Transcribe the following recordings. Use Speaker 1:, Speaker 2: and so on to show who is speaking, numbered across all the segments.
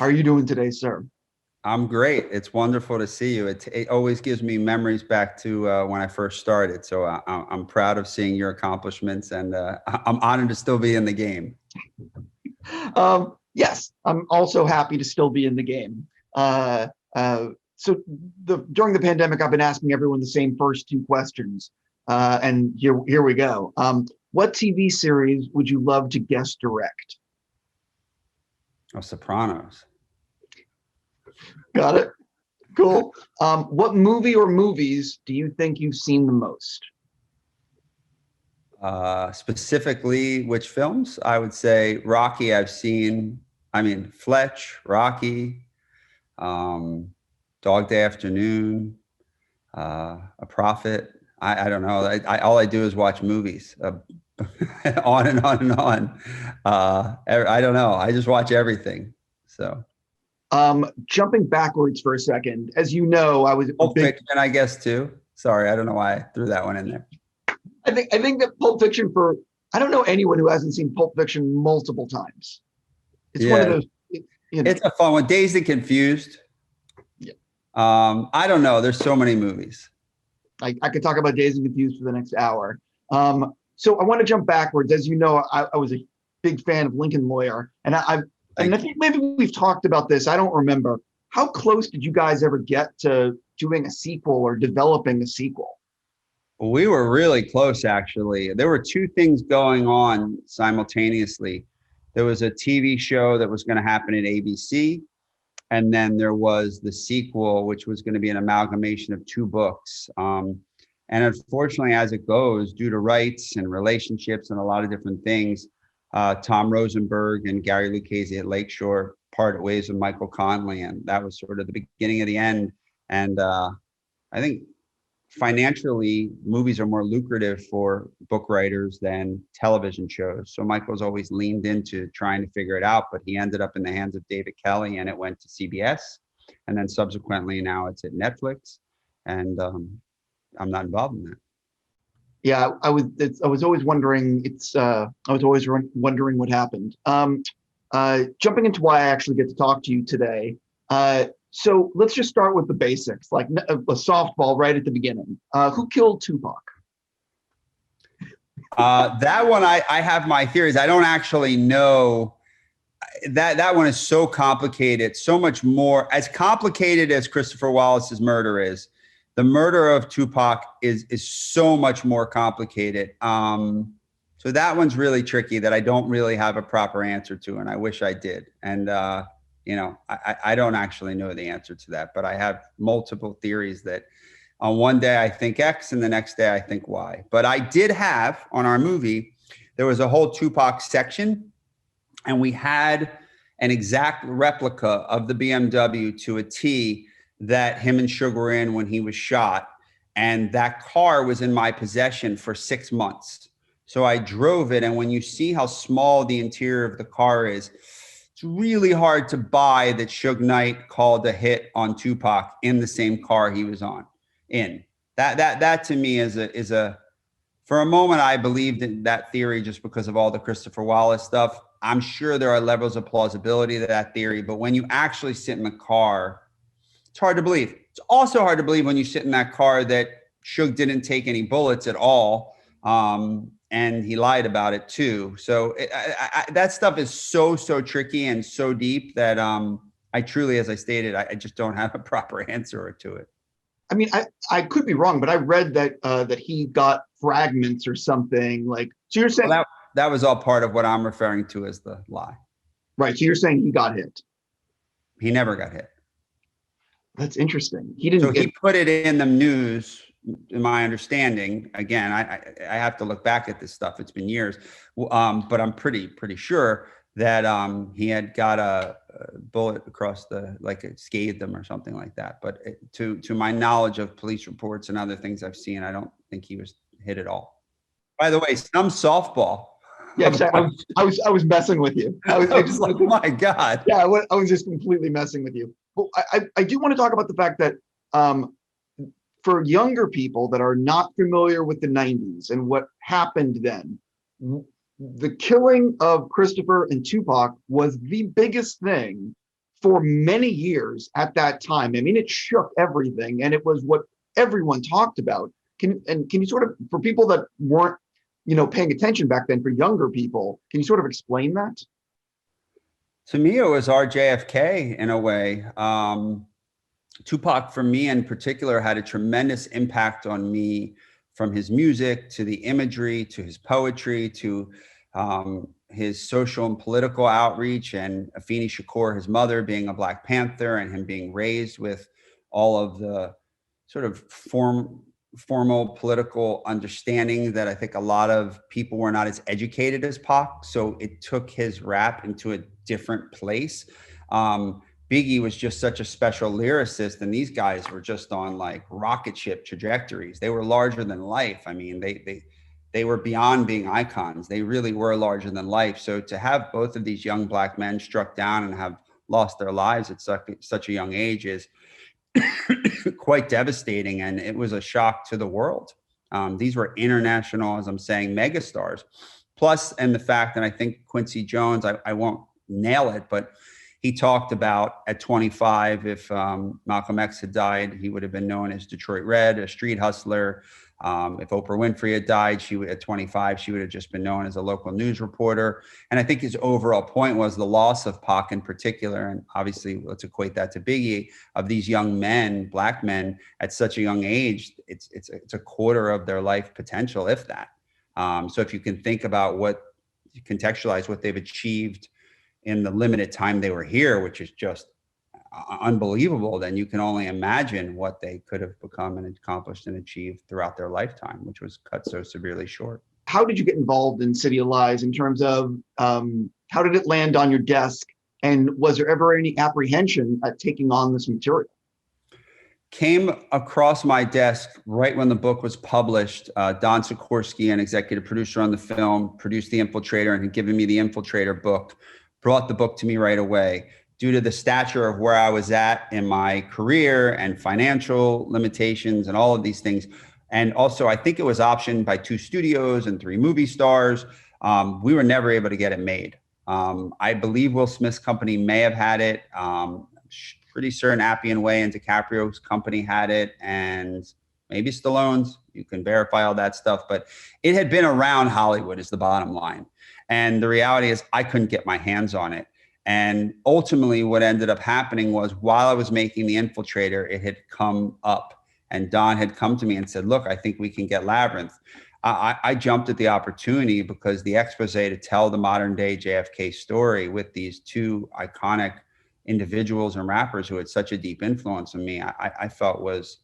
Speaker 1: How are you doing today, sir?
Speaker 2: I'm great. It's wonderful to see you. It always gives me memories back to when I first started. So I'm proud of seeing your accomplishments, and I'm honored to still be in the game.
Speaker 1: Yes, I'm also happy to still be in the game. During the pandemic, I've been asking everyone the same first two questions, and here we go. What TV series would you love to guest direct?
Speaker 2: Oh, Sopranos.
Speaker 1: Got it. Cool. What movie or movies do you think you've seen the most?
Speaker 2: Specifically, which films? I would say Rocky. I've seen. I mean, Fletch, Rocky, Dog Day Afternoon, A Prophet. I don't know. All I do is watch movies, on and on and on. I don't know. I just watch everything. So.
Speaker 1: Jumping backwards for a second, as you know, I was
Speaker 2: Pulp Fiction, I guess, too. Sorry, I don't know why I threw that one in there.
Speaker 1: I think that Pulp Fiction, I don't know anyone who hasn't seen Pulp Fiction multiple times. It's one of those.
Speaker 2: It's a fun one. Dazed and Confused.
Speaker 1: Yeah.
Speaker 2: I don't know. There's so many movies.
Speaker 1: I could talk about Dazed and Confused for the next hour. So I want to jump backwards. As you know, I was a big fan of Lincoln Lawyer, and I think maybe we've talked about this. I don't remember. How close did you guys ever get to doing a sequel or developing a sequel?
Speaker 2: We were really close, actually. There were two things going on simultaneously. There was a TV show that was going to happen at ABC, and then there was the sequel, which was going to be an amalgamation of two books. And unfortunately, as it goes, due to rights and relationships and a lot of different things, Tom Rosenberg and Gary Lucchese at Lakeshore parted ways with Michael Connelly, and that was sort of the beginning of the end. And I think financially, movies are more lucrative for book writers than television shows. So Michael's always leaned into trying to figure it out, but he ended up in the hands of David Kelly, and it went to CBS, and then subsequently now it's at Netflix, and I'm not involved in that.
Speaker 1: Yeah, I was always wondering. I was always wondering what happened. Jumping into why I actually get to talk to you today. So let's just start with the basics, like a softball right at the beginning. Who killed Tupac?
Speaker 2: That one, I have my theories. I don't actually know. That one is so complicated, so much more, as complicated as Christopher Wallace's murder is. The murder of Tupac is so much more complicated. So that one's really tricky that I don't really have a proper answer to, and I wish I did. And I don't actually know the answer to that, but I have multiple theories that on one day I think X and the next day I think Y. But I did have on our movie, there was a whole Tupac section, and we had an exact replica of the BMW to a T that him and Suge were in when he was shot. And that car was in my possession for 6 months. So I drove it. And when you see how small the interior of the car is, it's really hard to buy that Suge Knight called a hit on Tupac in the same car he was in. That to me is a for a moment, I believed in that theory just because of all the Christopher Wallace stuff. I'm sure there are levels of plausibility to that theory, but when you actually sit in the car, it's hard to believe. It's also hard to believe when you sit in that car that Suge didn't take any bullets at all. And he lied about it too. So that stuff is so tricky and so deep that I truly, as I stated, I just don't have a proper answer to it.
Speaker 1: I mean, I could be wrong, but I read that he got fragments or something like. So you're saying
Speaker 2: that was all part of what I'm referring to as the lie.
Speaker 1: Right. So you're saying he got hit.
Speaker 2: He never got hit.
Speaker 1: That's interesting. He didn't.
Speaker 2: So he put it in the news. In my understanding, again, I have to look back at this stuff. It's been years, but I'm pretty sure that he had got a bullet across it scathed him or something like that. But to my knowledge of police reports and other things I've seen, I don't think he was hit at all. By the way, some softball.
Speaker 1: Yeah, exactly. I was messing with you. I was
Speaker 2: like, oh my God.
Speaker 1: Yeah, I was just completely messing with you. Well, I do want to talk about the fact that for younger people that are not familiar with the 90s and what happened then, the killing of Christopher and Tupac was the biggest thing for many years at that time. I mean, it shook everything, and it was what everyone talked about. Can you sort of, for people that weren't, paying attention back then, for younger people, can you sort of explain that?
Speaker 2: To me, it was our JFK in a way. Tupac, for me in particular, had a tremendous impact on me, from his music to the imagery to his poetry to his social and political outreach, and Afeni Shakur, his mother, being a Black Panther, and him being raised with all of the sort of formal political understanding that I think a lot of people were not as educated as Pac. So it took his rap into a different place. Biggie was just such a special lyricist, and these guys were just on like rocket ship trajectories. They were larger than life. I mean, they were beyond being icons. They really were larger than life. So to have both of these young Black men struck down and have lost their lives at such a young age is quite devastating. And it was a shock to the world. These were international, as I'm saying, megastars. Plus, and the fact that I think Quincy Jones, I won't nail it, but he talked about at 25, if Malcolm X had died, he would have been known as Detroit Red, a street hustler. If Oprah Winfrey had died, at 25, she would have just been known as a local news reporter. And I think his overall point was the loss of Pac in particular, and obviously let's equate that to Biggie, of these young men, Black men at such a young age. It's a quarter of their life potential, if that. So if you can think about contextualize what they've achieved in the limited time they were here, which is just unbelievable, then you can only imagine what they could have become and accomplished and achieved throughout their lifetime, which was cut so severely short.
Speaker 1: How did you get involved in City of Lies in terms of how did it land on your desk? And was there ever any apprehension at taking on this material?
Speaker 2: Came across my desk right when the book was published. Don Sikorsky, an executive producer on the film, produced The Infiltrator and had given me the Infiltrator book, brought the book to me right away. Due to the stature of where I was at in my career and financial limitations and all of these things. And also, I think it was optioned by 2 studios and 3 movie stars. We were never able to get it made. I believe Will Smith's company may have had it. Pretty certain Appian Way and DiCaprio's company had it, and maybe Stallone's. You can verify all that stuff, but it had been around Hollywood is the bottom line. And the reality is I couldn't get my hands on it. And ultimately what ended up happening was, while I was making The Infiltrator, it had come up and Don had come to me and said, look, I think we can get Labyrinth. I jumped at the opportunity because the expose to tell the modern day JFK story with these 2 iconic individuals and rappers who had such a deep influence on me, I felt was,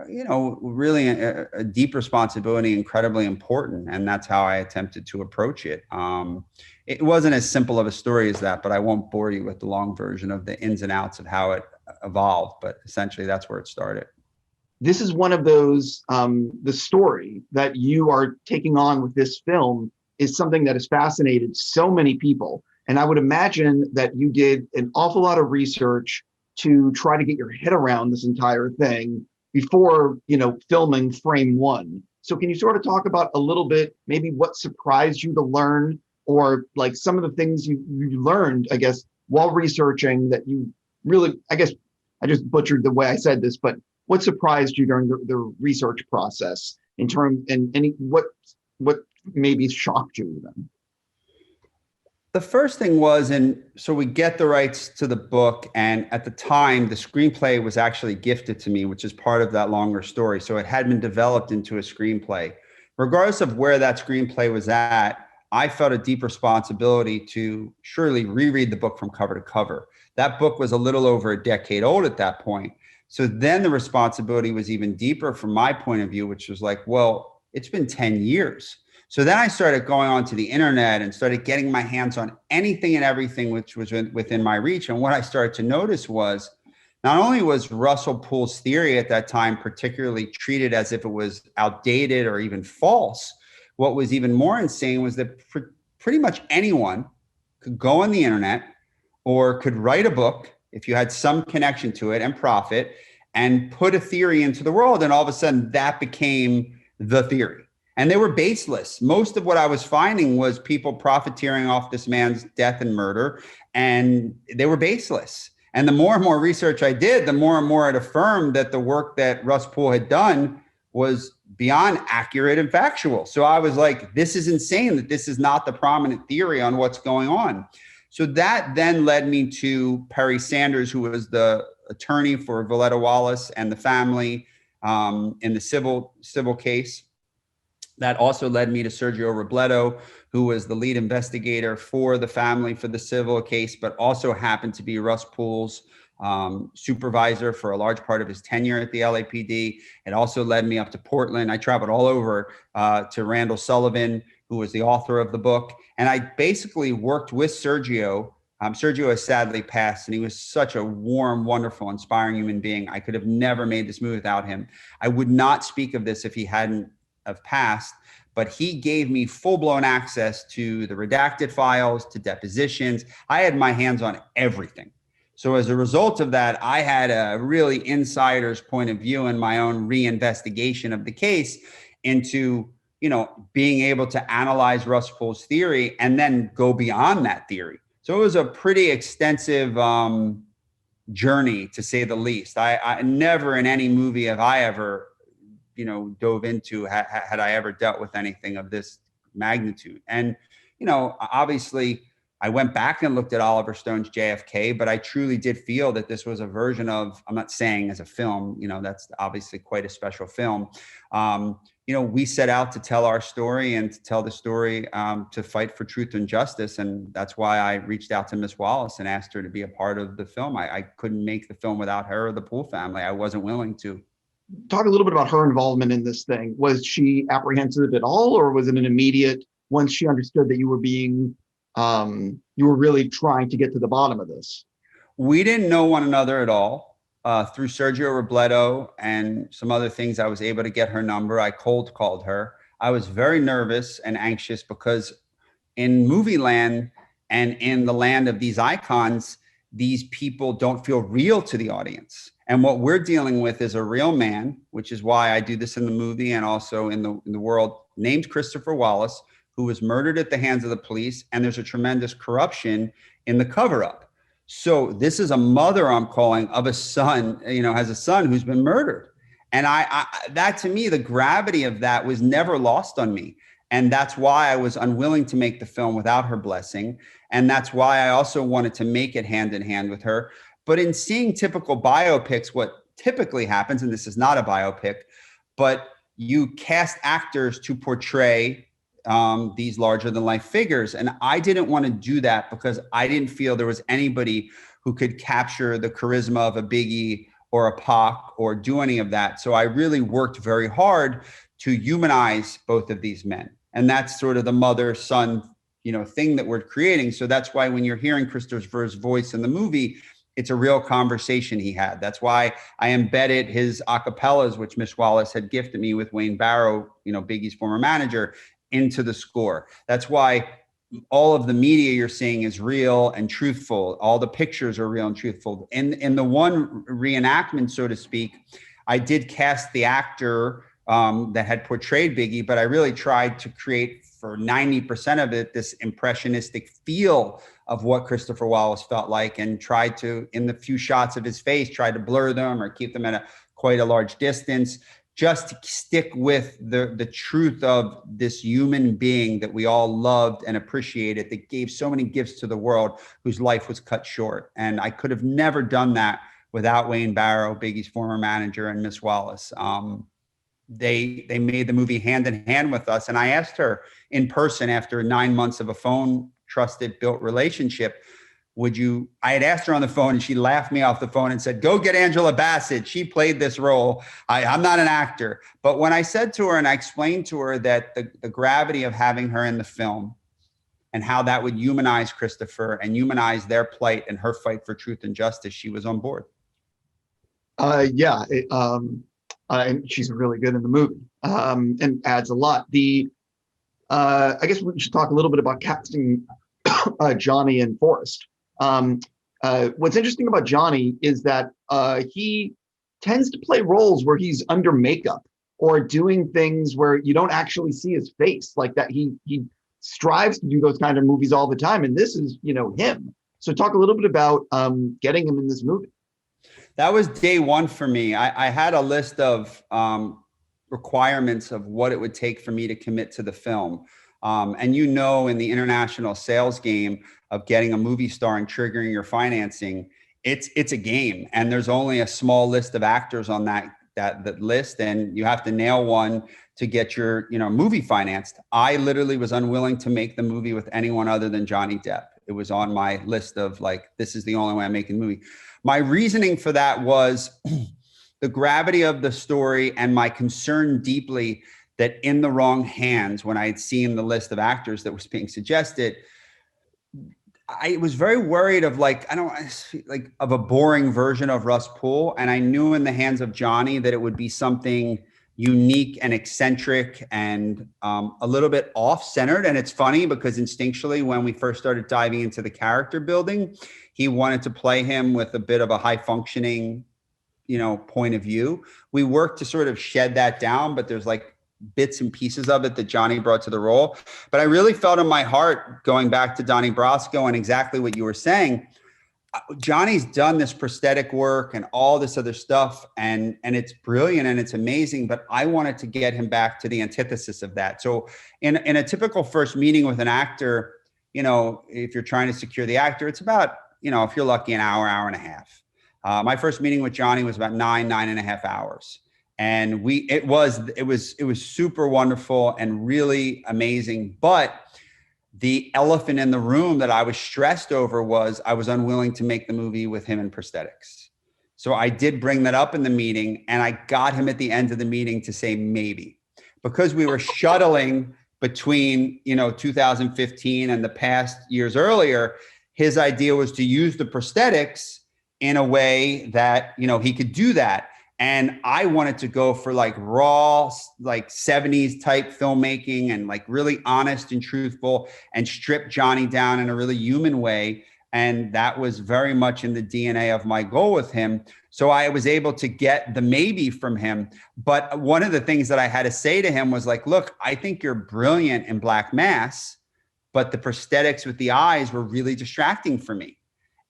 Speaker 2: really a deep responsibility, incredibly important. And that's how I attempted to approach it. It wasn't as simple of a story as that, but I won't bore you with the long version of the ins and outs of how it evolved. But essentially, that's where it started.
Speaker 1: This is one of those, the story that you are taking on with this film is something that has fascinated so many people. And I would imagine that you did an awful lot of research to try to get your head around this entire thing before, filming frame 1. So can you sort of talk about a little bit, maybe what surprised you to learn, or like some of the things you learned, I guess, while researching that you really, I guess, I just butchered the way I said this, but what surprised you during the research process in terms, and what maybe shocked you even?
Speaker 2: The first thing was, and so we get the rights to the book, and at the time, the screenplay was actually gifted to me, which is part of that longer story. So it had been developed into a screenplay. Regardless of where that screenplay was at, I felt a deep responsibility to surely reread the book from cover to cover. That book was a little over a decade old at that point. So then the responsibility was even deeper from my point of view, which was like, well, it's been 10 years. So then I started going onto the internet and started getting my hands on anything and everything which was within my reach. And what I started to notice was, not only was Russell Poole's theory at that time particularly treated as if it was outdated or even false, what was even more insane was that pretty much anyone could go on the internet or could write a book if you had some connection to it and profit and put a theory into the world. And all of a sudden that became the theory. And they were baseless. Most of what I was finding was people profiteering off this man's death and murder, and they were baseless. And the more and more research I did, the more and more it affirmed that the work that Russ Poole had done was beyond accurate and factual. So I was like, this is insane that this is not the prominent theory on what's going on. So that then led me to Paré Sanders, who was the attorney for Voletta Wallace and the family in the civil case. That also led me to Sergio Robledo, who was the lead investigator for the family for the civil case, but also happened to be Russ Poole's supervisor for a large part of his tenure at the LAPD. It also led me up to Portland. I traveled all over to Randall Sullivan, who was the author of the book. And I basically worked with Sergio. Sergio has sadly passed, and he was such a warm, wonderful, inspiring human being. I could have never made this movie without him. I would not speak of this if he hadn't have passed, but he gave me full-blown access to the redacted files, to depositions. I had my hands on everything. So as a result of that, I had a really insider's point of view in my own reinvestigation of the case into, being able to analyze Russ Poole's theory and then go beyond that theory. So it was a pretty extensive journey, to say the least. I never in any movie have I ever dove into had I ever dealt with anything of this magnitude. And, obviously I went back and looked at Oliver Stone's JFK, but I truly did feel that this was a version of, I'm not saying as a film, that's obviously quite a special film. We set out to tell our story and to tell the story, to fight for truth and justice. And that's why I reached out to Miss Wallace and asked her to be a part of the film. I couldn't make the film without her or the Poole family. I wasn't willing to.
Speaker 1: Talk a little bit about her involvement in this thing. Was she apprehensive at all, or was it an immediate, once she understood that you were being, you were really trying to get to the bottom of this?
Speaker 2: We didn't know one another at all. Through Sergio Robledo and some other things, I was able to get her number. I cold called her. I was very nervous and anxious because in movie land and in the land of these icons, these people don't feel real to the audience. And what we're dealing with is a real man, which is why I do this in the movie and also in the world, named Christopher Wallace, who was murdered at the hands of the police. And there's a tremendous corruption in the cover-up. So this is a mother I'm calling of a son, has a son who's been murdered. And I that to me, the gravity of that was never lost on me. And that's why I was unwilling to make the film without her blessing. And that's why I also wanted to make it hand in hand with her. But in seeing typical biopics, what typically happens, and this is not a biopic, but you cast actors to portray these larger than life figures. And I didn't want to do that because I didn't feel there was anybody who could capture the charisma of a Biggie or a Pac or do any of that. So I really worked very hard to humanize both of these men. And that's sort of the mother-son, thing that we're creating. So that's why when you're hearing Christopher's voice in the movie, it's a real conversation he had. That's why I embedded his acapellas, which Miss Wallace had gifted me with Wayne Barrow, Biggie's former manager, into the score. That's why all of the media you're seeing is real and truthful. All the pictures are real and truthful. In the one reenactment, so to speak, I did cast the actor that had portrayed Biggie, but I really tried to create for 90% of it this impressionistic feel of what Christopher Wallace felt like, and tried to, in the few shots of his face, try to blur them or keep them at quite a large distance, just to stick with the truth of this human being that we all loved and appreciated, that gave so many gifts to the world, whose life was cut short. And I could have never done that without Wayne Barrow, Biggie's former manager, and Miss Wallace. They made the movie hand in hand with us. And I asked her in person after 9 months of a phone trusted built relationship, I had asked her on the phone and she laughed me off the phone and said, go get Angela Bassett. She played this role. I'm not an actor. But when I said to her and I explained to her that the gravity of having her in the film and how that would humanize Christopher and humanize their plight and her fight for truth and justice, she was on board.
Speaker 1: And she's really good in the movie, and adds a lot. I guess we should talk a little bit about casting Johnny and Forrest. What's interesting about Johnny is that he tends to play roles where he's under makeup or doing things where you don't actually see his face like that. He strives to do those kind of movies all the time, and this is him. So talk a little bit about getting him in this movie.
Speaker 2: That was day one for me. I had a list of requirements of what it would take for me to commit to the film. And in the international sales game of getting a movie star and triggering your financing, it's a game. And there's only a small list of actors on that list, and you have to nail one to get your movie financed. I literally was unwilling to make the movie with anyone other than Johnny Depp. It was on my list of this is the only way I'm making the movie. My reasoning for that was the gravity of the story and my concern deeply that in the wrong hands, when I had seen the list of actors that was being suggested, I was very worried of of a boring version of Russ Poole. And I knew in the hands of Johnny that it would be something unique and eccentric and a little bit off-centered. And it's funny because instinctually, when we first started diving into the character building, he wanted to play him with a bit of a high-functioning, point of view. We worked to sort of shed that down, but there's bits and pieces of it that Johnny brought to the role. But I really felt in my heart, going back to Donnie Brasco and exactly what you were saying, Johnny's done this prosthetic work and all this other stuff, and it's brilliant and it's amazing, but I wanted to get him back to the antithesis of that. So in a typical first meeting with an actor, if you're trying to secure the actor, it's about, if you're lucky, an hour and a half. My first meeting with Johnny was about 9.5 hours. And it was super wonderful and really amazing. But the elephant in the room that I was stressed over was I was unwilling to make the movie with him in prosthetics. So I did bring that up in the meeting, and I got him at the end of the meeting to say maybe, because we were shuttling between 2015 and the past years earlier. His idea was to use the prosthetics in a way that he could do that. And I wanted to go for raw, 70s type filmmaking and really honest and truthful and strip Johnny down in a really human way. And that was very much in the DNA of my goal with him. So I was able to get the maybe from him. But one of the things that I had to say to him was look, I think you're brilliant in Black Mass, but the prosthetics with the eyes were really distracting for me.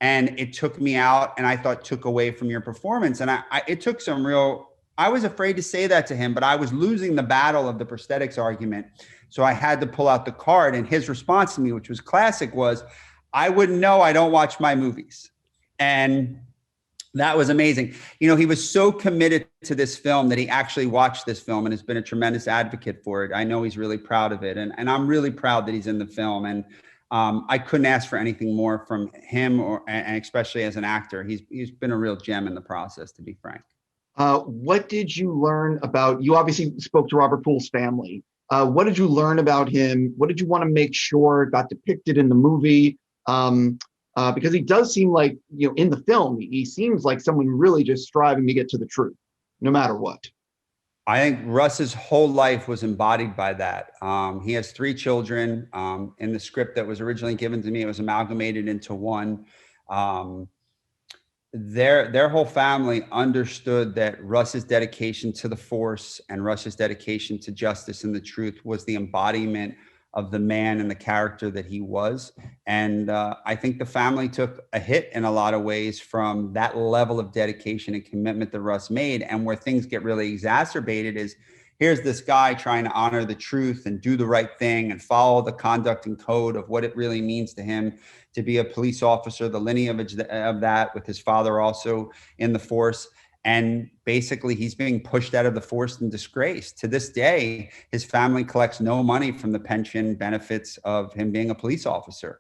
Speaker 2: And it took me out, and I thought took away from your performance. And it took I was afraid to say that to him, but I was losing the battle of the prosthetics argument. So I had to pull out the card. And his response to me, which was classic, was, I wouldn't know, I don't watch my movies. And that was amazing. He was so committed to this film that he actually watched this film and has been a tremendous advocate for it. I know he's really proud of it. And I'm really proud that he's in the film. And I couldn't ask for anything more from him, and especially as an actor. He's been a real gem in the process, to be frank.
Speaker 1: What did you learn about? You obviously spoke to Robert Poole's family. What did you learn about him? What did you want to make sure got depicted in the movie? Because he does seem like, in the film, he seems like someone really just striving to get to the truth, no matter what.
Speaker 2: I think Russ's whole life was embodied by that. He has 3 children. In the script that was originally given to me, it was amalgamated into one. Their whole family understood that Russ's dedication to the force and Russ's dedication to justice and the truth was the embodiment of the man and the character that he was. And I think the family took a hit in a lot of ways from that level of dedication and commitment that Russ made. And where things get really exacerbated is, here's this guy trying to honor the truth and do the right thing and follow the conduct and code of what it really means to him to be a police officer, the lineage of that, with his father also in the force. And basically, he's being pushed out of the force in disgrace. To this day, his family collects no money from the pension benefits of him being a police officer.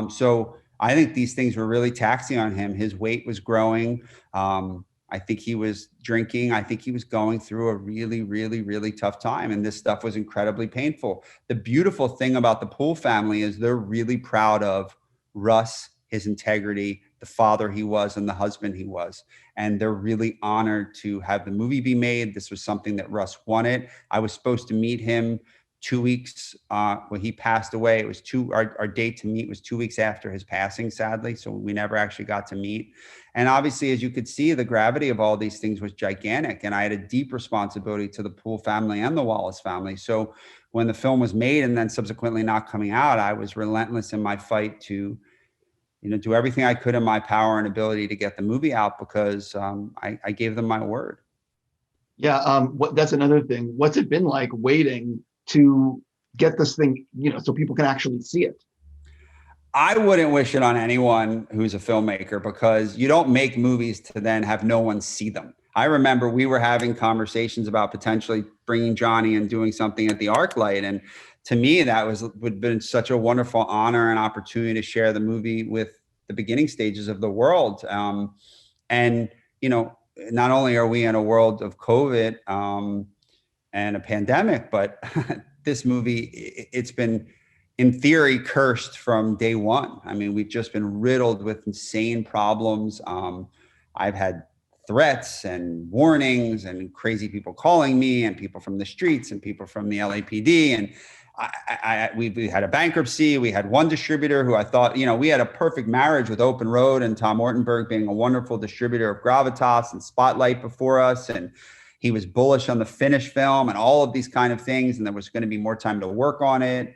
Speaker 2: So I think these things were really taxing on him. His weight was growing. I think he was drinking. I think he was going through a really, really, really tough time. And this stuff was incredibly painful. The beautiful thing about the Poole family is they're really proud of Russ, his integrity, the father he was, and the husband he was. And they're really honored to have the movie be made. This was something that Russ wanted. I was supposed to meet him 2 weeks when he passed away. It was our date to meet was 2 weeks after his passing, sadly. So we never actually got to meet. And obviously, as you could see, the gravity of all these things was gigantic. And I had a deep responsibility to the Poole family and the Wallace family. So when the film was made and then subsequently not coming out, I was relentless in my fight to do everything I could in my power and ability to get the movie out because I gave them my word.
Speaker 1: Yeah, that's another thing. What's it been like waiting to get this thing, so people can actually see it?
Speaker 2: I wouldn't wish it on anyone who's a filmmaker because you don't make movies to then have no one see them. I remember we were having conversations about potentially bringing Johnny and doing something at the ArcLight. And to me, that would have been such a wonderful honor and opportunity to share the movie with the beginning stages of the world. And, not only are we in a world of COVID and a pandemic, but this movie, it's been, in theory, cursed from day one. I mean, we've just been riddled with insane problems. I've had threats and warnings and crazy people calling me and people from the streets and people from the LAPD. And we had a bankruptcy. We had one distributor who I thought, we had a perfect marriage with Open Road and Tom Ortenberg being a wonderful distributor of Gravitas and Spotlight before us. And he was bullish on the finished film and all of these kind of things. And there was going to be more time to work on it.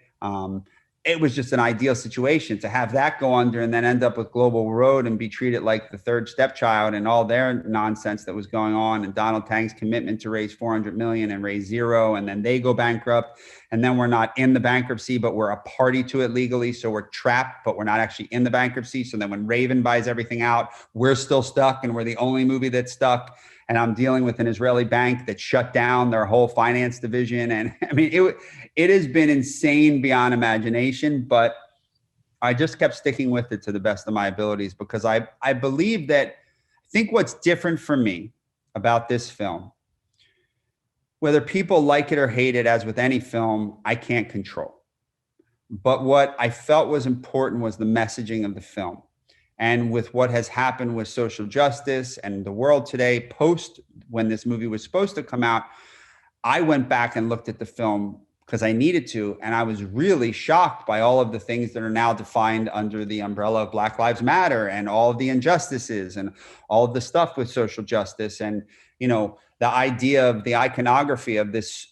Speaker 2: It was just an ideal situation to have that go under and then end up with Global Road and be treated like the third stepchild and all their nonsense that was going on. And Donald Tang's commitment to raise 400 million and raise zero. And then they go bankrupt. And then we're not in the bankruptcy, but we're a party to it legally. So we're trapped, but we're not actually in the bankruptcy. So then when Raven buys everything out, we're still stuck and we're the only movie that's stuck. And I'm dealing with an Israeli bank that shut down their whole finance division. And I mean, it has been insane beyond imagination, but I just kept sticking with it to the best of my abilities because I believe that, I think what's different for me about this film, whether people like it or hate it, as with any film, I can't control. But what I felt was important was the messaging of the film. And with what has happened with social justice and the world today, post when this movie was supposed to come out, I went back and looked at the film because I needed to. And I was really shocked by all of the things that are now defined under the umbrella of Black Lives Matter and all of the injustices and all of the stuff with social justice. And, the idea of the iconography of this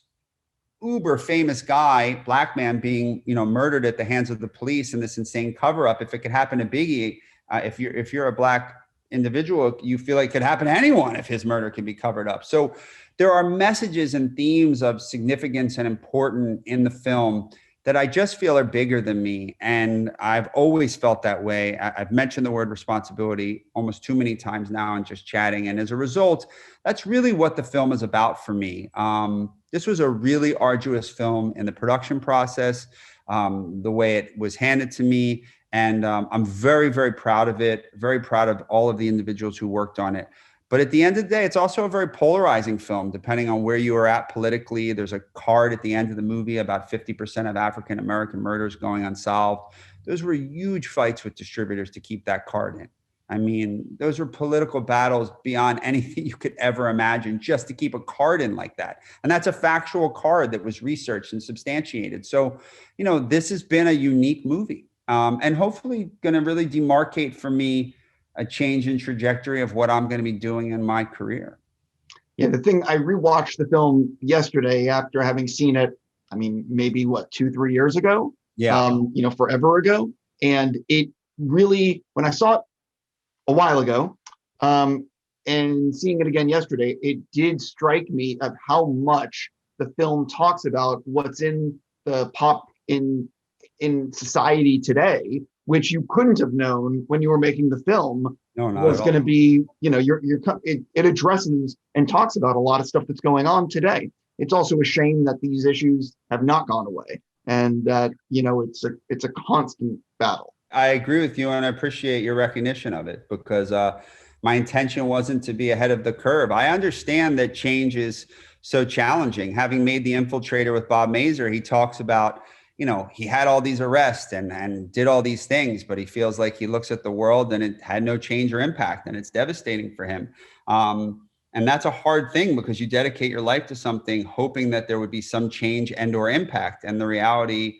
Speaker 2: uber famous guy, black man, being, murdered at the hands of the police in this insane cover up. If it could happen to Biggie, if you're a black individual, you feel like it could happen to anyone if his murder can be covered up. So there are messages and themes of significance and important in the film that I just feel are bigger than me. And I've always felt that way. I've mentioned the word responsibility almost too many times now in just chatting. And as a result, that's really what the film is about for me. This was a really arduous film in the production process, the way it was handed to me. And I'm very, very proud of it, very proud of all of the individuals who worked on it. But at the end of the day, it's also a very polarizing film, depending on where you are at politically. There's a card at the end of the movie about 50% of African-American murders going unsolved. Those were huge fights with distributors to keep that card in. I mean, those were political battles beyond anything you could ever imagine just to keep a card in like that. And that's a factual card that was researched and substantiated. So, this has been a unique movie. And hopefully going to really demarcate for me a change in trajectory of what I'm going to be doing in my career.
Speaker 1: Yeah, I rewatched the film yesterday after having seen it, maybe 2-3 years ago?
Speaker 2: Yeah.
Speaker 1: Forever ago. And it really, when I saw it a while ago, and seeing it again yesterday, it did strike me of how much the film talks about what's in the pop in society today, which you couldn't have known when you were making the film.
Speaker 2: No, not
Speaker 1: was going to be, it addresses and talks about a lot of stuff that's going on today. It's also a shame that these issues have not gone away and that, it's a constant battle.
Speaker 2: I agree with you, and I appreciate your recognition of it because my intention wasn't to be ahead of the curve. I understand that change is so challenging. Having made The Infiltrator with Bob Mazur, he talks about, he had all these arrests and did all these things, but he feels like he looks at the world and it had no change or impact, and it's devastating for him. And that's a hard thing because you dedicate your life to something hoping that there would be some change and or impact. And the reality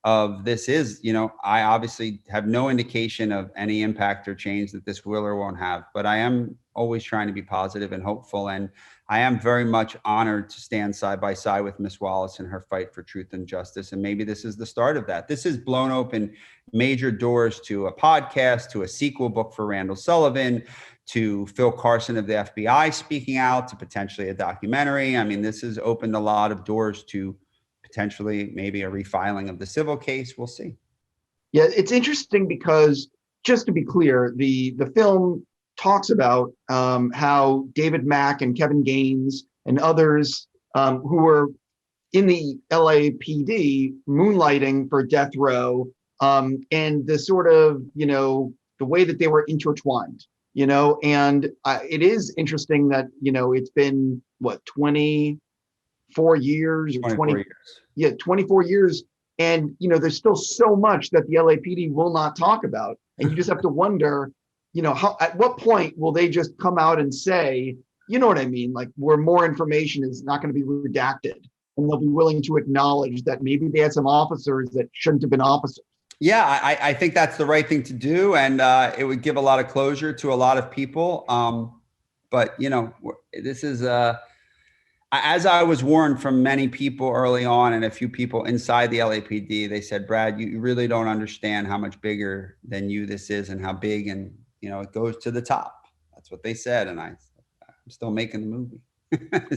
Speaker 2: of this is, I obviously have no indication of any impact or change that this will or won't have, but I am always trying to be positive and hopeful. And I am very much honored to stand side by side with Miss Wallace in her fight for truth and justice. And maybe this is the start of that. This has blown open major doors to a podcast, to a sequel book for Randall Sullivan, to Phil Carson of the FBI speaking out, to potentially a documentary. I mean, this has opened a lot of doors to potentially maybe a refiling of the civil case. We'll see.
Speaker 1: Yeah, it's interesting because, just to be clear, the film talks about how David Mack and Kevin Gaines and others who were in the LAPD moonlighting for death row, and the sort of, the way that they were intertwined, and it is interesting that, it's been, 24 years or 20
Speaker 2: years.
Speaker 1: Yeah, 24 years. And, there's still so much that the LAPD will not talk about. And you just have to wonder, at what point will they just come out and say, you know what I mean? Like, where more information is not going to be redacted, and they'll be willing to acknowledge that maybe they had some officers that shouldn't have been officers.
Speaker 2: Yeah, I think that's the right thing to do. And it would give a lot of closure to a lot of people. But, this is, as I was warned from many people early on and a few people inside the LAPD, they said, Brad, you really don't understand how much bigger than you this is and how big, and, it goes to the top. That's what they said. And I'm still making the movie.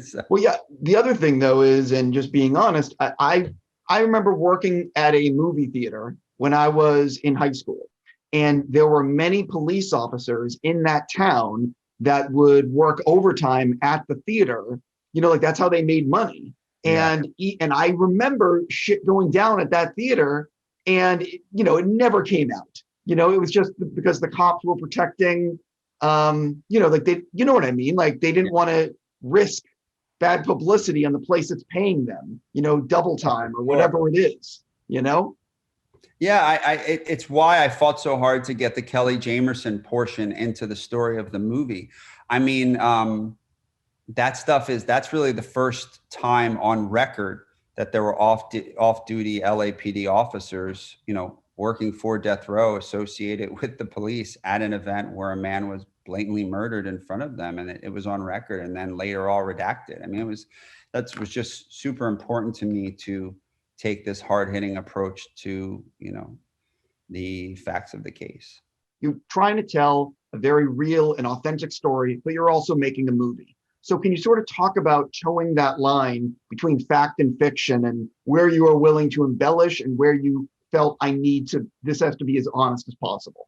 Speaker 2: So.
Speaker 1: Well, yeah. The other thing, though, is, and just being honest, I remember working at a movie theater when I was in high school, and there were many police officers in that town that would work overtime at the theater. Like, that's how they made money.
Speaker 2: Yeah.
Speaker 1: And I remember shit going down at that theater, and it never came out. It was just because the cops were protecting, like they, what I mean? Like, they didn't want to risk bad publicity on the place that's paying them, double time or whatever it is,
Speaker 2: Yeah, it's why I fought so hard to get the Kelly Jamerson portion into the story of the movie. I mean, that's really the first time on record that there were off-duty LAPD officers, working for death row associated with the police at an event where a man was blatantly murdered in front of them. And it was on record, and then later all redacted. I mean, that was just super important to me to take this hard-hitting approach to, the facts of the case.
Speaker 1: You're trying to tell a very real and authentic story, but you're also making a movie. So can you sort of talk about towing that line between fact and fiction, and where you are willing to embellish and where you felt this has to be as honest as possible?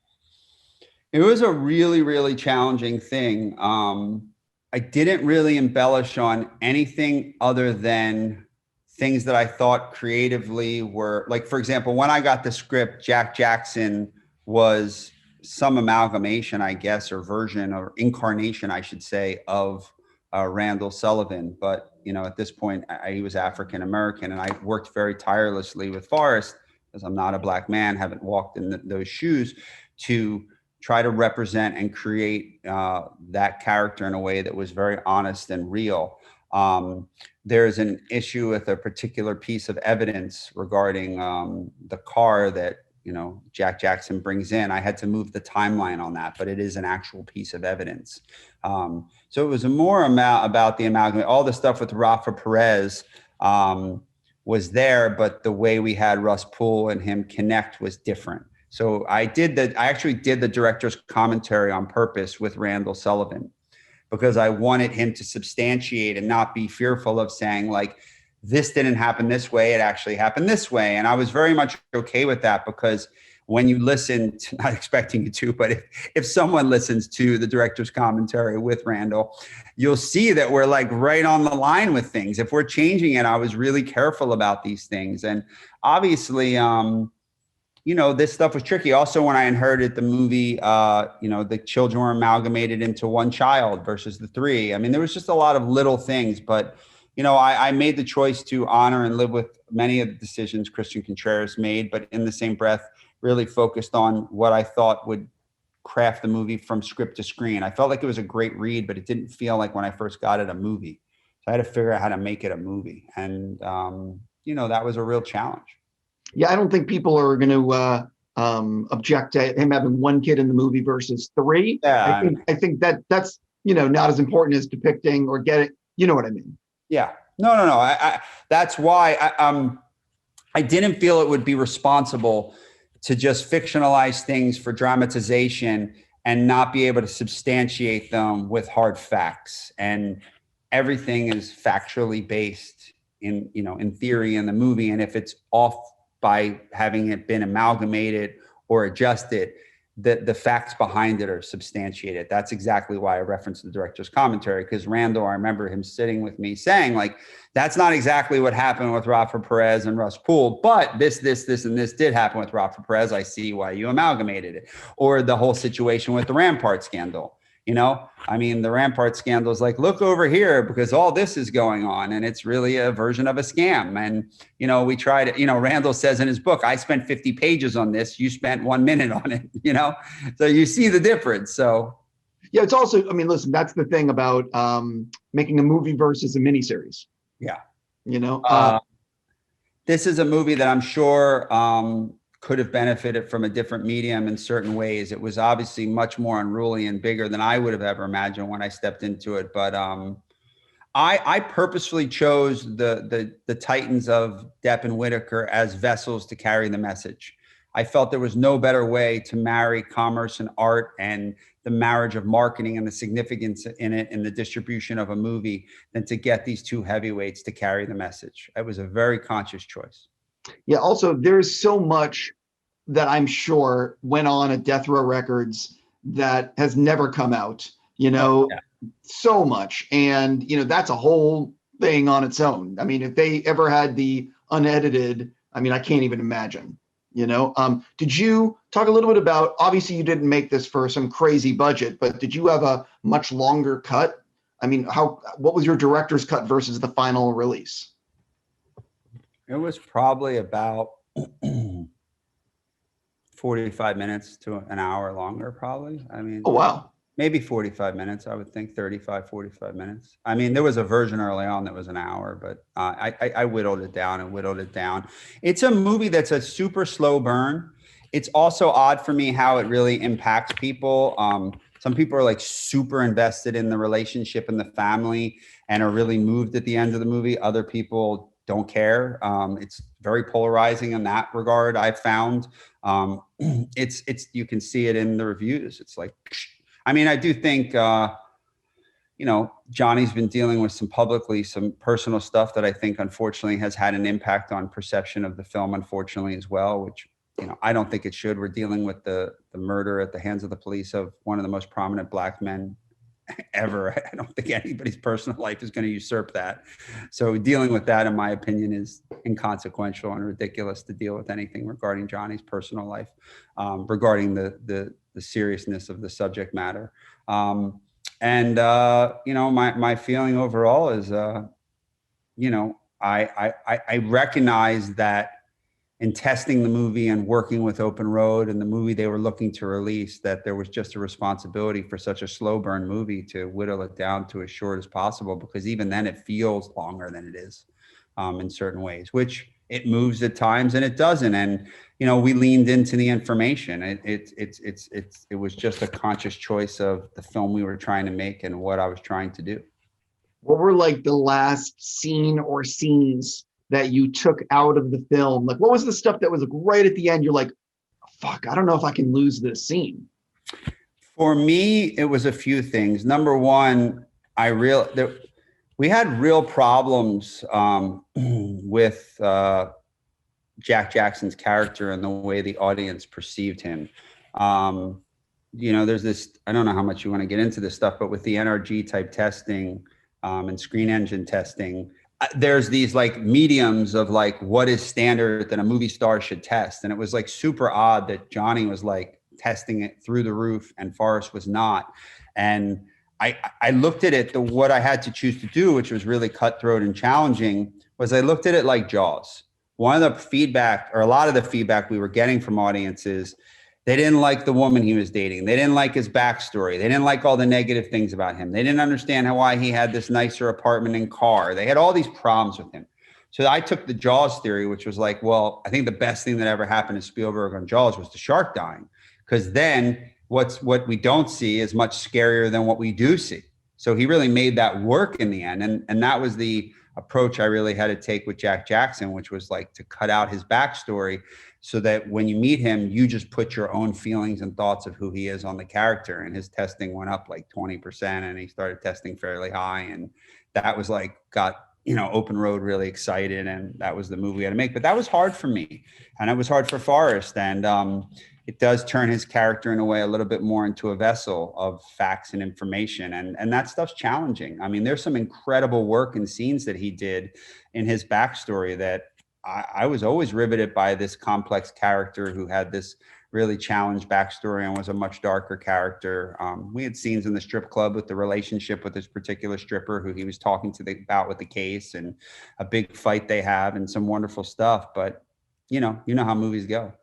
Speaker 2: It was a really, really challenging thing. I didn't really embellish on anything other than things that I thought creatively were, like, for example, when I got the script, Jack Jackson was some amalgamation, I guess, or version or incarnation, I should say, of Randall Sullivan. But, at this point, he was African-American, and I worked very tirelessly with Forest, because I'm not a Black man, haven't walked in those shoes, to try to represent and create that character in a way that was very honest and real. There's an issue with a particular piece of evidence regarding the car that, Jack Jackson brings in. I had to move the timeline on that, but it is an actual piece of evidence. So it was more about the amalgam. All the stuff with Rafa Perez was there, but the way we had Russ Poole and him connect was different. So I actually did the director's commentary on purpose with Randall Sullivan, because I wanted him to substantiate and not be fearful of saying, like, this didn't happen this way, it actually happened this way. And I was very much okay with that, because when you listen to, not expecting you to, but if someone listens to the director's commentary with Randall, you'll see that we're like right on the line with things. If we're changing it, I was really careful about these things. And obviously, this stuff was tricky. Also, when I inherited the movie, the children were amalgamated into one child versus the three. I mean, there was just a lot of little things, but, I made the choice to honor and live with many of the decisions Christian Contreras made, but in the same breath, really focused on what I thought would craft the movie from script to screen. I felt like it was a great read, but it didn't feel like when I first got it a movie. So I had to figure out how to make it a movie. And, that was a real challenge.
Speaker 1: Yeah, I don't think people are going to object to him having one kid in the movie versus three.
Speaker 2: Yeah,
Speaker 1: I think that's not as important as depicting or getting. You know what I mean?
Speaker 2: Yeah. No. That's why I didn't feel it would be responsible to just fictionalize things for dramatization and not be able to substantiate them with hard facts. And everything is factually based in theory in the movie. And if it's off by having it been amalgamated or adjusted, the facts behind it are substantiated. That's exactly why I referenced the director's commentary, because Randall, I remember him sitting with me saying, like, that's not exactly what happened with Rafa Perez and Russ Poole, but this, and this did happen with Rafa Perez. I see why you amalgamated it. Or the whole situation with the Rampart scandal. I mean, the Rampart scandal is like, look over here, because all this is going on, and it's really a version of a scam. And, we tried, Randall says in his book, I spent 50 pages on this. You spent 1 minute on it, so you see the difference. So.
Speaker 1: Yeah. It's also, I mean, listen, that's the thing about making a movie versus a miniseries.
Speaker 2: Yeah. This is a movie that I'm sure, could have benefited from a different medium in certain ways. It was obviously much more unruly and bigger than I would have ever imagined when I stepped into it. But I purposefully chose the titans of Depp and Whitaker as vessels to carry the message. I felt there was no better way to marry commerce and art and the marriage of marketing and the significance in it in the distribution of a movie than to get these two heavyweights to carry the message. It was a very conscious choice.
Speaker 1: Yeah. Also, there's so much that I'm sure went on at Death Row Records that has never come out, so much. And, that's a whole thing on its own. I mean, if they ever had the unedited, I mean, I can't even imagine, Did you talk a little bit about, obviously you didn't make this for some crazy budget, but did you have a much longer cut? I mean, what was your director's cut versus the final release?
Speaker 2: It was probably about 45 minutes to an hour longer, probably. I mean,
Speaker 1: oh, wow.
Speaker 2: Maybe 45 minutes, I would think 35, 45 minutes. I mean, there was a version early on that was an hour, but I whittled it down and whittled it down. It's a movie that's a super slow burn. It's also odd for me how it really impacts people. Some people are like super invested in the relationship and the family and are really moved at the end of the movie. Other people don't care. It's very polarizing in that regard, I've found. It's you can see it in the reviews. It's like, I mean, I do think, Johnny's been dealing with some personal stuff that I think unfortunately has had an impact on perception of the film, unfortunately, as well, which, I don't think it should. We're dealing with the murder at the hands of the police of one of the most prominent Black men ever. I don't think anybody's personal life is going to usurp that. So dealing with that, in my opinion, is inconsequential and ridiculous to deal with anything regarding Johnny's personal life, regarding the seriousness of the subject matter. My feeling overall is, I recognize that in testing the movie and working with Open Road and the movie they were looking to release, that there was just a responsibility for such a slow burn movie to whittle it down to as short as possible, because even then it feels longer than it is in certain ways, which it moves at times and it doesn't. And, we leaned into the information. It was just a conscious choice of the film we were trying to make and what I was trying to do.
Speaker 1: What were like the last scene or scenes that you took out of the film? Like, what was the stuff that was like right at the end? You're like, fuck, I don't know if I can lose this scene.
Speaker 2: For me, it was a few things. Number one, we had real problems with Jack Jackson's character and the way the audience perceived him. There's this, I don't know how much you want to get into this stuff, but with the NRG type testing and screen engine testing, there's these like mediums of like what is standard that a movie star should test. And it was like super odd that Johnny was like testing it through the roof and Forrest was not. And I looked at it, what I had to choose to do, which was really cutthroat and challenging, was I looked at it like Jaws. One of the feedback, or a lot of the feedback we were getting from audiences, they didn't like the woman he was dating. They didn't like his backstory. They didn't like all the negative things about him. They didn't understand why he had this nicer apartment and car. They had all these problems with him. So I took the Jaws theory, which was like, well, I think the best thing that ever happened to Spielberg on Jaws was the shark dying, because then what we don't see is much scarier than what we do see. So he really made that work in the end. And that was the approach I really had to take with Jack Jackson, which was like to cut out his backstory so that when you meet him, you just put your own feelings and thoughts of who he is on the character. And his testing went up like 20% and he started testing fairly high. And that was like, got, Open Road really excited. And that was the movie we had to make. But that was hard for me. And it was hard for Forrest. And it does turn his character in a way a little bit more into a vessel of facts and information. And that stuff's challenging. I mean, there's some incredible work and scenes that he did in his backstory that I was always riveted by, this complex character who had this really challenged backstory and was a much darker character. We had scenes in the strip club with the relationship with this particular stripper who he was talking to about with the case, and a big fight they have and some wonderful stuff. But you know how movies go.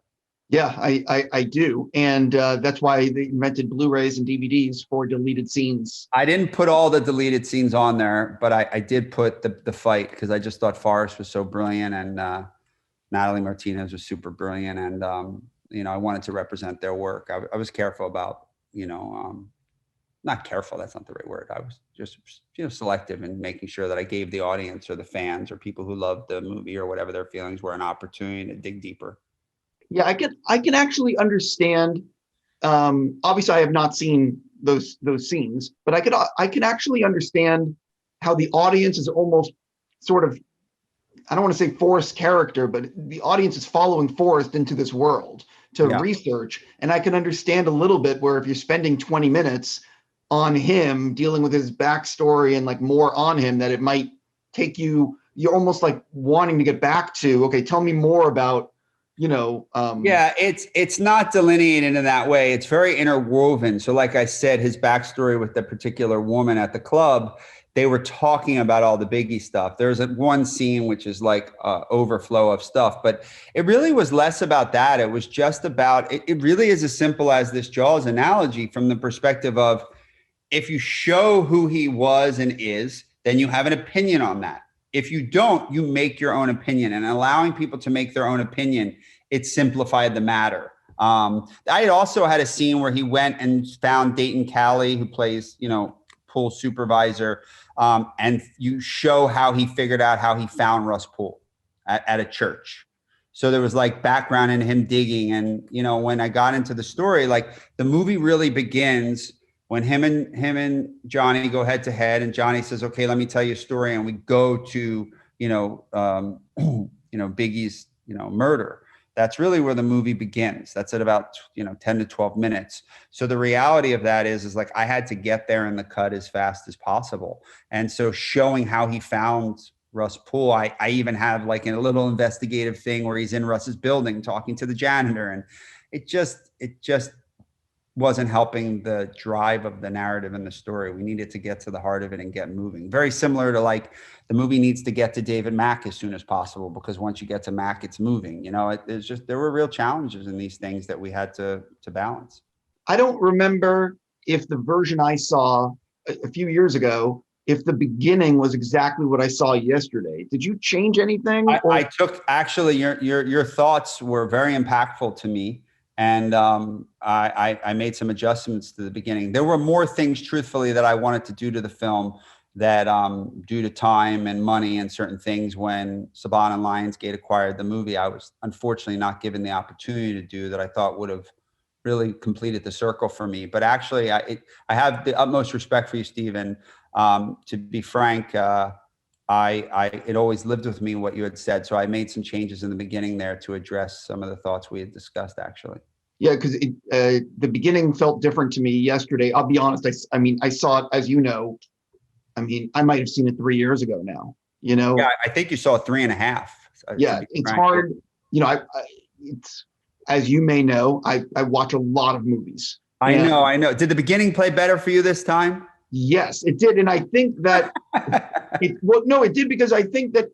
Speaker 1: Yeah, I do. And that's why they invented Blu-rays and DVDs for deleted scenes.
Speaker 2: I didn't put all the deleted scenes on there, but I did put the fight because I just thought Forrest was so brilliant, and Natalie Martinez was super brilliant. And, I wanted to represent their work. I was careful about, not careful, that's not the right word. I was just, selective in making sure that I gave the audience or the fans or people who loved the movie or whatever their feelings were an opportunity to dig deeper.
Speaker 1: Yeah, I can actually understand. Obviously, I have not seen those scenes, but I can actually understand how the audience is almost sort of, I don't want to say Forrest character, but the audience is following Forrest into this world to research. And I can understand a little bit where if you're spending 20 minutes on him dealing with his backstory and like more on him, that it might take you're almost like wanting to get back to, okay, tell me more about.
Speaker 2: It's not delineated in that way. It's very interwoven. So like I said, his backstory with the particular woman at the club, they were talking about all the Biggie stuff. There's one scene which is like overflow of stuff, but it really was less about that. It was just about, it really is as simple as this Jaws analogy from the perspective of, if you show who he was and is, then you have an opinion on that. If you don't, you make your own opinion, and allowing people to make their own opinion, it simplified the matter. I also had a scene where he went and found Dayton Cali, who plays, Poole supervisor. And you show how he figured out how he found Russ Poole at a church. So there was like background in him digging. And, when I got into the story, like the movie really begins when him and Johnny go head to head, and Johnny says, okay, let me tell you a story. And we go to, Biggie's, murder. That's really where the movie begins. That's at about, 10 to 12 minutes. So the reality of that is like, I had to get there in the cut as fast as possible. And so showing how he found Russ Poole, I even have like a little investigative thing where he's in Russ's building talking to the janitor. And it just wasn't helping the drive of the narrative and the story. We needed to get to the heart of it and get moving. Very similar to like the movie needs to get to David Mack as soon as possible, because once you get to Mack, it's moving. There were real challenges in these things that we had to balance.
Speaker 1: I don't remember if the version I saw a few years ago, if the beginning was exactly what I saw yesterday. Did you change anything?
Speaker 2: I took, actually, your thoughts were very impactful to me. And I made some adjustments to the beginning. There were more things, truthfully, that I wanted to do to the film that due to time and money and certain things, when Saban and Lionsgate acquired the movie, I was unfortunately not given the opportunity to do that I thought would have really completed the circle for me. But actually, I have the utmost respect for you, Stephen. To be frank, it always lived with me what you had said. So I made some changes in the beginning there to address some of the thoughts we had discussed, actually.
Speaker 1: Yeah, because the beginning felt different to me yesterday. I'll be honest. I saw it, as you know. I might have seen it 3 years ago now.
Speaker 2: Yeah, I think you saw 3.5.
Speaker 1: Yeah, it's hard. It's, as you may know, I watch a lot of movies.
Speaker 2: I know. Did the beginning play better for you this time?
Speaker 1: Yes, it did. And I think that it did, because I think that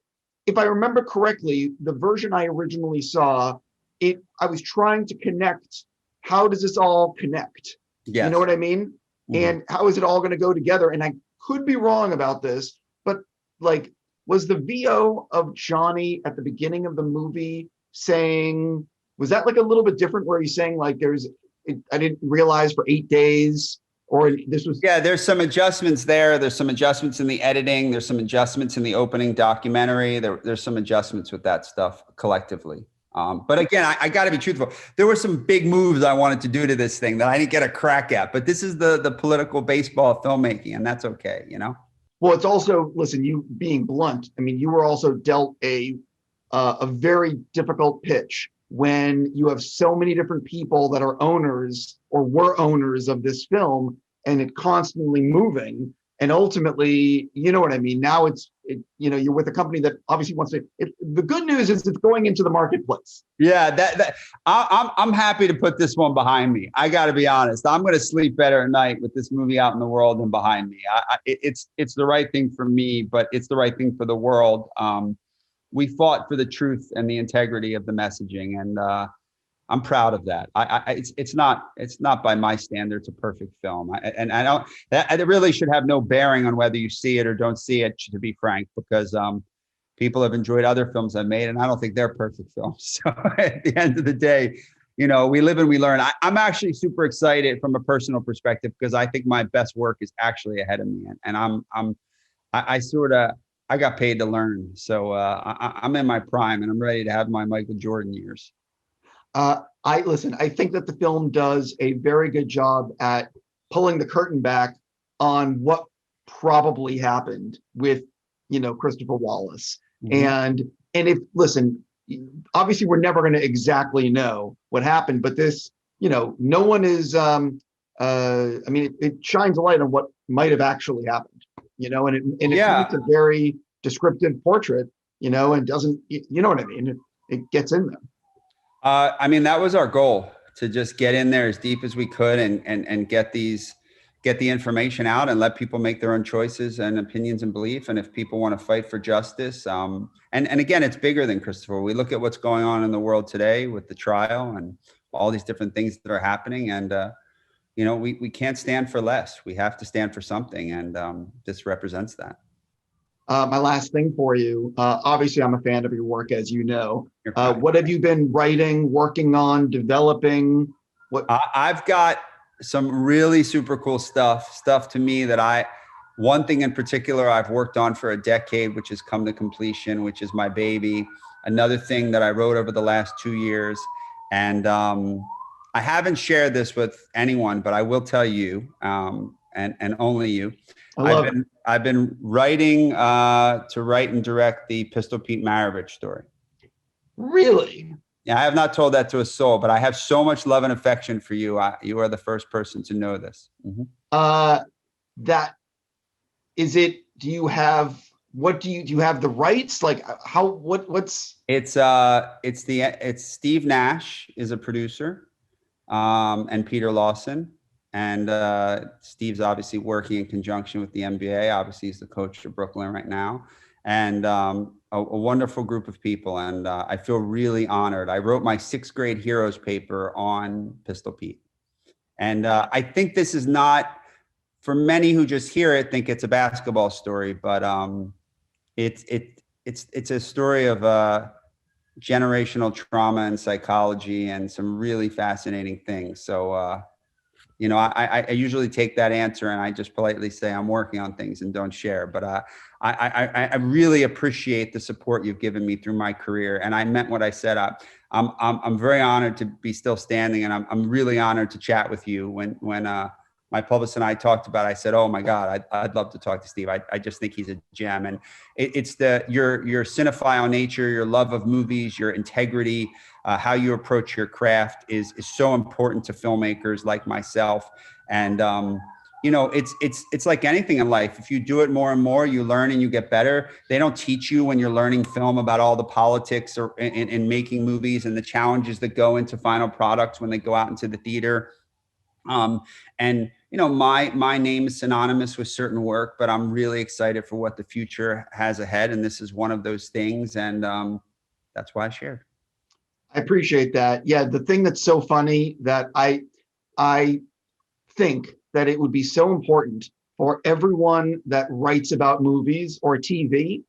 Speaker 1: if I remember correctly, the version I originally saw, I was trying to connect. How does this all connect? Yes. You know what I mean? Mm-hmm. And how is it all going to go together? And I could be wrong about this, but like, was the VO of Johnny at the beginning of the movie saying, was that like a little bit different where he's saying like I didn't realize for 8 days, or this was.
Speaker 2: Yeah, there's some adjustments there. There's some adjustments in the editing. There's some adjustments in the opening documentary. There's some adjustments with that stuff collectively. But again, I got to be truthful. There were some big moves I wanted to do to this thing that I didn't get a crack at. But this is the political baseball of filmmaking, and that's okay, you know?
Speaker 1: Well, it's also, listen, you being blunt, I mean, you were also dealt a very difficult pitch when you have so many different people that are owners or were owners of this film, and it constantly moving. And ultimately, you know what I mean? Now you're with a company that obviously wants to, the good news is it's going into the marketplace.
Speaker 2: Yeah, I'm happy to put this one behind me. I got to be honest. I'm going to sleep better at night with this movie out in the world than behind me. It's the right thing for me, but it's the right thing for the world. We fought for the truth and the integrity of the messaging, and I'm proud of that. It's not by my standards a perfect film, and I don't. It really should have no bearing on whether you see it or don't see it, to be frank, because people have enjoyed other films I've made, and I don't think they're perfect films. So at the end of the day, we live and we learn. I'm actually super excited from a personal perspective because I think my best work is actually ahead of me, and I got paid to learn. So I'm in my prime and I'm ready to have my Michael Jordan years.
Speaker 1: I think that the film does a very good job at pulling the curtain back on what probably happened with, Christopher Wallace. Mm-hmm. And obviously we're never going to exactly know what happened, but this, no one is, it shines a light on what might have actually happened, and it paints a very descriptive portrait, and doesn't, you know what I mean? It gets in there.
Speaker 2: That was our goal, to just get in there as deep as we could and get the information out and let people make their own choices and opinions and belief. And if people want to fight for justice, and again, it's bigger than Christopher. We look at what's going on in the world today with the trial and all these different things that are happening. And, we can't stand for less. We have to stand for something. And this represents that.
Speaker 1: My last thing for you, obviously I'm a fan of your work, as you know. What have you been writing, working on, developing?
Speaker 2: I've got some really super cool stuff to me that one thing in particular I've worked on for a decade, which has come to completion, which is my baby. Another thing that I wrote over the last 2 years. And I haven't shared this with anyone, but I will tell you, and only you. I've been writing to write and direct the Pistol Pete Maravich story.
Speaker 1: Really?
Speaker 2: Yeah, I have not told that to a soul, but I have so much love and affection for you. You are the first person to know this. Mm-hmm.
Speaker 1: That is it. Do you have the rights? Like
Speaker 2: it's Steve Nash is a producer, and Peter Lawson. And Steve's obviously working in conjunction with the NBA. Obviously, he's the coach of Brooklyn right now. And a wonderful group of people. And I feel really honored. I wrote my 6th grade heroes paper on Pistol Pete. And I think this is not, for many who just hear it, think it's a basketball story. But it's a story of generational trauma and psychology and some really fascinating things. So, I usually take that answer and I just politely say I'm working on things and don't share. But I really appreciate the support you've given me through my career, and I meant what I said. I'm very honored to be still standing, and I'm really honored to chat with you. When my publicist and I talked about it, I said, "Oh my God, I'd love to talk to Steve. I just think he's a gem." And it's your cinephile nature, your love of movies, your integrity. How you approach your craft is so important to filmmakers like myself. And, it's like anything in life. If you do it more and more, you learn and you get better. They don't teach you when you're learning film about all the politics or in making movies and the challenges that go into final products when they go out into the theater. My name is synonymous with certain work, but I'm really excited for what the future has ahead. And this is one of those things. And that's why I shared.
Speaker 1: I appreciate that. Yeah, the thing that's so funny that I think that it would be so important for everyone that writes about movies or TV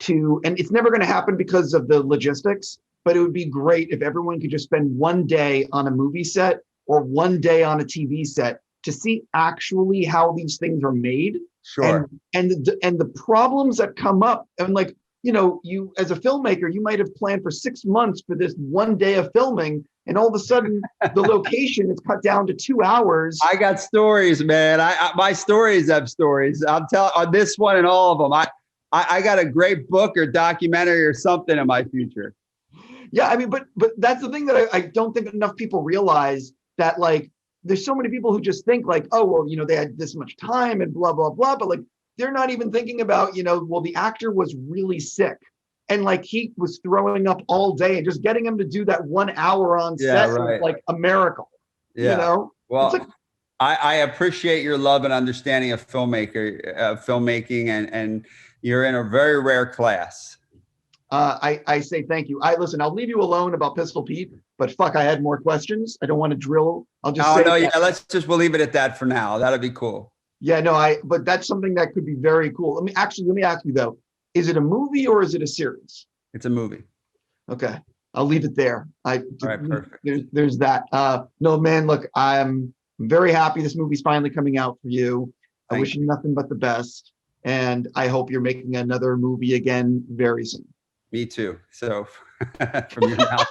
Speaker 1: and it's never going to happen because of the logistics, but it would be great if everyone could just spend one day on a movie set or one day on a TV set to see actually how these things are made.
Speaker 2: Sure.
Speaker 1: And the problems that come up, and like, you know, you as a filmmaker, you might have planned for 6 months for this one day of filming, and all of a sudden the location is cut down to 2 hours.
Speaker 2: I got stories, man. My stories have stories. I'm telling on this one and all of them. I got a great book or documentary or something in my future.
Speaker 1: Yeah, I mean, but that's the thing that I don't think enough people realize, that like there's so many people who just think like, oh, well, you know, they had this much time and blah, blah, blah. But like, they're not even thinking about, you know, well, the actor was really sick and like he was throwing up all day, and just getting him to do that 1 hour on set was like a miracle.
Speaker 2: Yeah.
Speaker 1: You know?
Speaker 2: Well,
Speaker 1: like,
Speaker 2: I appreciate your love and understanding of filmmaking, and you're in a very rare class.
Speaker 1: I say thank you. Listen, I'll leave you alone about Pistol Pete, but fuck, I had more questions. I don't want to drill. I'll just say.
Speaker 2: Yeah, we'll leave it at that for now. That'd be cool.
Speaker 1: Yeah, no, but that's something that could be very cool. Let me ask you though, is it a movie or is it a series?
Speaker 2: It's a movie.
Speaker 1: Okay. I'll leave it there.
Speaker 2: All right, perfect.
Speaker 1: There's that. No, man, look, I'm very happy this movie's finally coming out for you. I wish you nothing but the best. And I hope you're making another movie again very soon.
Speaker 2: Me too. So from your mouth.